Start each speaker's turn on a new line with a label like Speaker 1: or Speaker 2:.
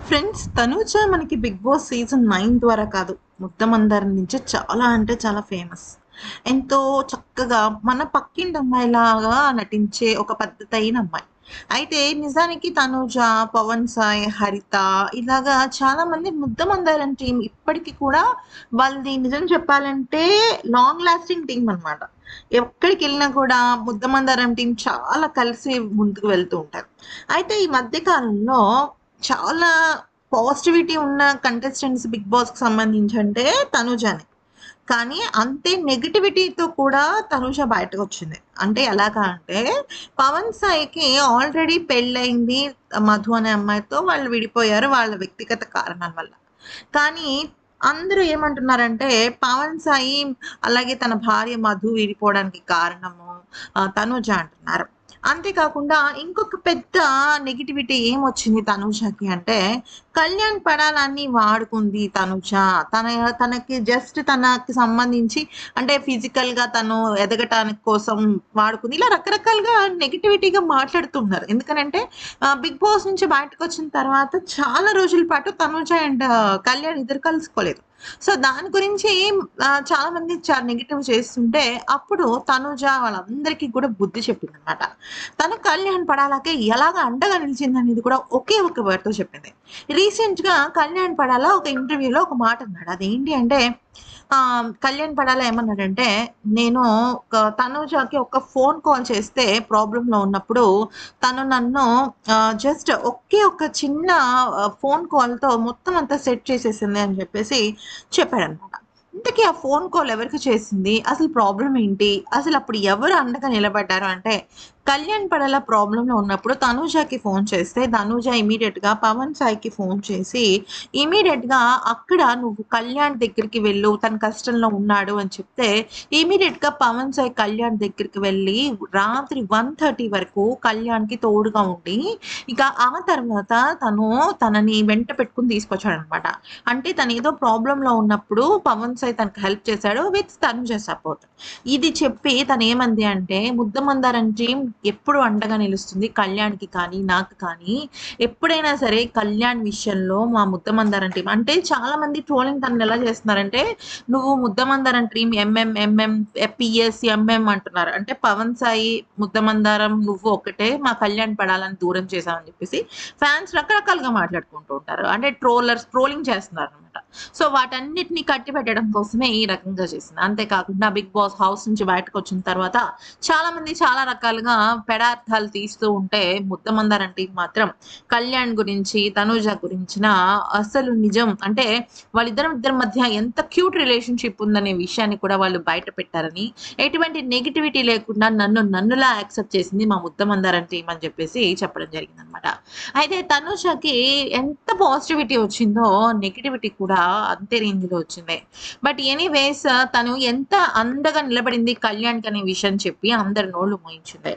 Speaker 1: Friends, Tanuja మనకి 'big boss' season 9 ద్వారా కాదు, 'ముద్దమందారం' నుంచి చాలా అంటే చాలా ఫేమస్. ఎంతో చక్కగా మన పక్కింటి అమ్మాయిలాగా నటించే ఒక పద్ధతైన అమ్మాయి. అయితే నిజానికి తనూజ, పవన్ సాయ్, హరిత ఇలాగా చాలామంది 'ముద్దమందారం' టీమ్ ఇప్పటికి కూడా వాళ్ళది నిజం చెప్పాలంటే లాంగ్ లాస్టింగ్ టీమ్ అనమాట. ఎక్కడికెళ్ళినా కూడా 'ముద్దమందారం' టీమ్ చాలా కలిసి ముందుకు వెళ్తూ ఉంటారు. అయితే ఈ మధ్య కాలంలో చాలా పాజిటివిటీ ఉన్న కంటెస్టెంట్స్ 'బిగ్ బాస్'కి సంబంధించంటే తనుజానే. కానీ అంతే నెగటివిటీతో కూడా తనుజ బయటకొచ్చింది. అంటే ఎలాగా అంటే, పవన్ సాయికి ఆల్రెడీ పెళ్లయింది. మధు అనే అమ్మాయితో వాళ్ళు విడిపోయారు వాళ్ళ వ్యక్తిగత కారణాల వల్ల. కానీ అందరూ ఏమంటున్నారంటే, పవన్ సాయి అలాగే తన భార్య మధు విడిపోవడానికి కారణము తనుజ అంటున్నారు. అంతే కాకుండా ఇంకొక పెద్ద నెగటివిటీ ఏమొచ్చింది తనుజకి అంటే, కళ్యాణ్ పడాలన్నీ వాడుకుంది తనుజ. తన తనకి జస్ట్ తనకి సంబంధించి అంటే ఫిజికల్‌గా తను ఎదగటానికి కోసం వాడుకుంది. ఇలా రకరకాలుగా నెగటివిటీగా మాట్లాడుతున్నారు. ఎందుకనంటే 'బిగ్ బాస్' నుంచి బయటకొచ్చిన తర్వాత చాలా రోజుల పాటు తనుజ అండ్ కళ్యాణ్ ఇద్దరు కలుసుకోలేదు. సో, దాని గురించి చాలామంది నెగెటివ్ చేస్తుంటే, అప్పుడు తనుజ వాళ్ళందరికీ కూడా బుద్ధి చెప్పిందనమాట. తను కళ్యాణ్ పడాలకి ఎలాగా అండగా నిలిచిందనేది కూడా ఒకే ఒక వర్డ్‌తో చెప్పింది. రీసెంట్‌గా కళ్యాణ్ పడాల ఒక ఇంటర్వ్యూలో ఒక మాట అన్నాడు. అదేంటి అంటే కళ్యాణ్ పడాల ఏమన్నాడంటే, "నేను తనుజకి ఒక ఫోన్ కాల్ చేస్తే ప్రాబ్లమ్‌లో ఉన్నప్పుడు తను నన్ను జస్ట్ ఒకే ఒక చిన్న ఫోన్ కాల్‌తో మొత్తం అంతా సెట్ చేసేసింది" అని చెప్పేసి చెప్పాడనమాట. ఇంతకీ ఆ ఫోన్ కాల్ ఎవరికి చేసింది? అసలు ప్రాబ్లమ్ ఏంటి? అసలప్పుడు ఎవరు అండగా నిలబడ్డారు అంటే, కళ్యాణ్ పడాల ప్రాబ్లమ్‌లో ఉన్నప్పుడు తనూజకి ఫోన్ చేస్తే, తనూజ ఇమ్మీడియేట్‌గా పవన్ సాయికి ఫోన్ చేసి, ఇమ్మీడియేట్‌గా అక్కడ "నువ్వు కళ్యాణ్ దగ్గరికి వెళ్ళు. తను కష్టంలో ఉన్నాడు" అని చెప్తే, ఇమ్మీడియేట్‌గా పవన్ సాయి కళ్యాణ్ దగ్గరికి వెళ్ళి, రాత్రి 1:30 వరకు కళ్యాణ్‌కి తోడుగా ఉండి, ఇక ఆ తర్వాత తనని వెంట పెట్టుకొని తీసుకొచ్చాడనమాట. అంటే తనేదో ప్రాబ్లమ్‌లో ఉన్నప్పుడు పవన్ సాయి తనకి హెల్ప్ చేశాడు విత్ తనుజ సపోర్ట్. ఇది చెప్పి తనేమంది అంటే, "ముద్దమందారం టీమ్ ఎప్పుడు అండగా నిలుస్తుంది కళ్యాణ్‌కి కానీ, నాకు కానీ. ఎప్పుడైనా సరే కళ్యాణ్ విషయంలో మా ముద్దమందారం టీమ్" అంటే చాలామంది ట్రోలింగ్ తననెలా చేస్తున్నారంటే, "నువ్వు Muddamandaram team MM, MM, PS, MM అంటున్నారు. అంటే పవన్ సాయి, ముద్దమందారం నువ్వు ఒక్కటే. మా కళ్యాణ్ పడాలని దూరం చేశావు" అని చెప్పేసి ఫ్యాన్స్ రకరకాలుగా మాట్లాడుకుంటూ ఉంటారు. అంటే ట్రోలింగ్ చేస్తున్నారనమాట. సో, వాటన్నిటిని కట్టిపెట్టడం కోసమే ఈ రకంగా చేసింది. అంతే కాకుండా 'బిగ్ బాస్' హౌస్ నుంచి బయటకొచ్చిన తర్వాత చాలామంది చాలా రకాలుగా పెడార్థాలు తీస్తూ ఉంటే, ముద్దమందారం టీమ్ మాత్రం కళ్యాణ్ గురించి, తనూజ గురించిన అసలు నిజం అంటే ఇద్దరి మధ్య ఎంత క్యూట్ రిలేషన్‌షిప్ ఉందనే విషయాన్ని కూడా వాళ్ళు బయట పెట్టారని, ఎటువంటి నెగటివిటీ లేకుండా నన్నులా యాక్సెప్ట్ చేసింది మా ముద్దమందారం టీమ్ అని చెప్పేసి చెప్పడం జరిగిందనమాట. అయితే తనుజకి ఎంత పాజిటివిటీ వచ్చిందో, నెగటివిటీ కూడా అంతే రేంజ్‌లో వచ్చింది. బట్ ఎనీవేస్ తను ఎంత అండగా నిలబడింది కళ్యాణ్‌కి అనే విషయం చెప్పి అందరి నోళ్ళు మూయించింది.